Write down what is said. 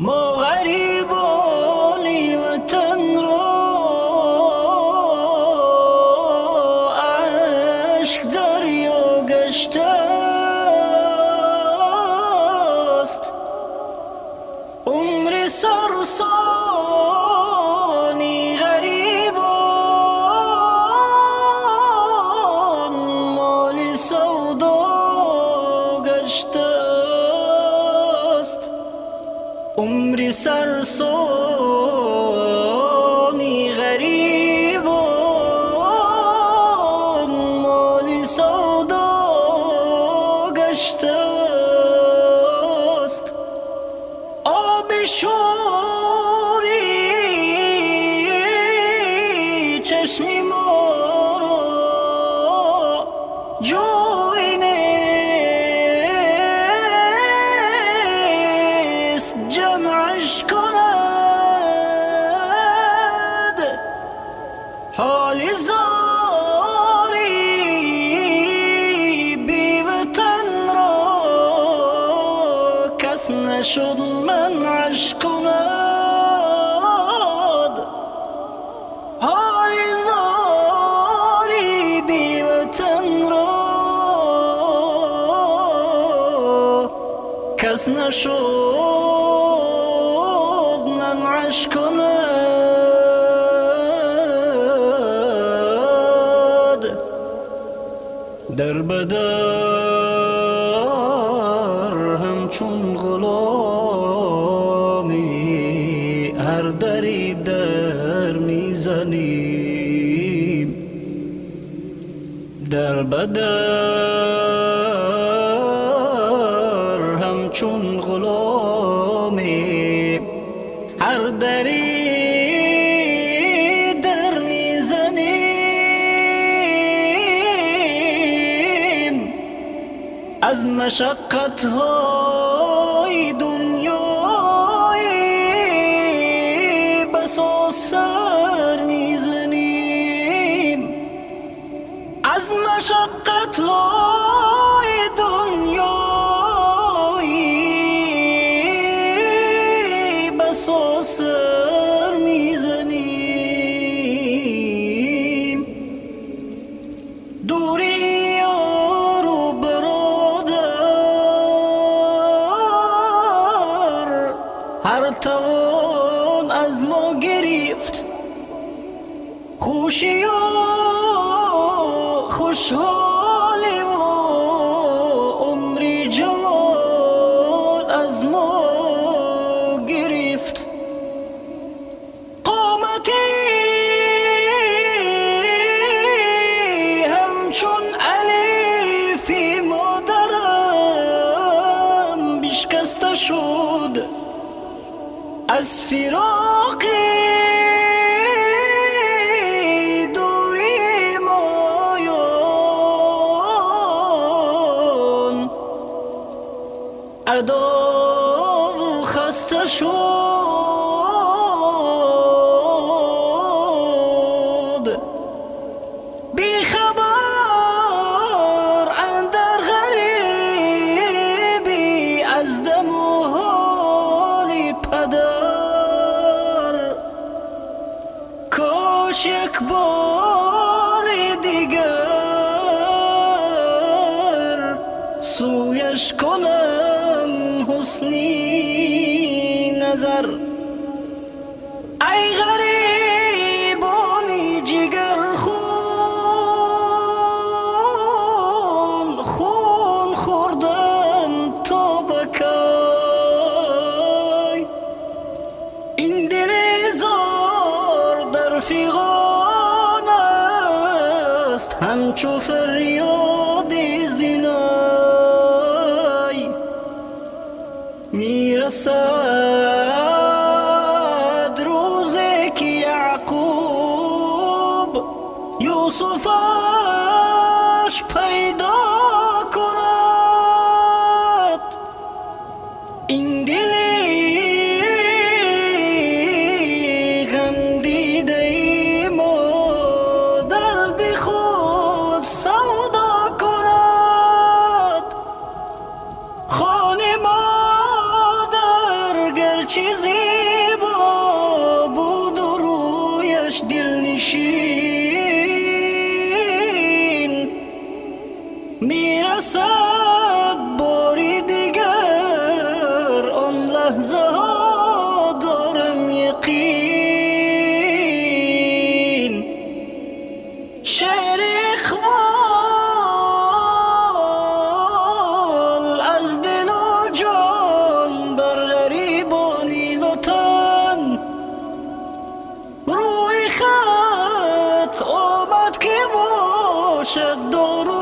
ما غریبانی وطن را عشق دریا گشته است. عمر سرسانی غریبان مال سودا گشته است. عمر سرسانی غریبان مال سودا گشته است. آب شوری چشمی ما را جوی نیست جمعش کند. حال زاری بی وطن را کس نشد منعش کند. حال زاری بی وطن را کس نشد منعش کند. در بدر همچون غلامی هر دری در میزنیم. در بدر همچون غلامی هر دری در میزنیم. از مشقت های دنیای بسا سر میزنیم. از مشقت های دنیای بسا سر میزنیم. دوری یار و برادر هر توان از ما گرفت. خوشی و خوشحالی و عمری جوان از ما گرفت. قامتی همچون الفی مادرم بشکسته شد از فراق دوری مایان. ادا و خسته شد بی خبر اندر غریبی از دم و حال پدر. کاش یک بار دیگر سویش کنم حسنی نظر. ای غریبانی جگر خون خون خوردن تا بکی. این دل زار در فیغان است همچو فریاد زینای. میرسد روزی که یعقوب یوسفش پیدا کند. این دلی غم دیده ما درد خود سودا کند. خانه مادر گرچه رسد باری دیگر، آن لحظه ها دارم یقین. شعر اقبال از دل و جان بر غریبانی وطن، روی خط آمد که باشد دارو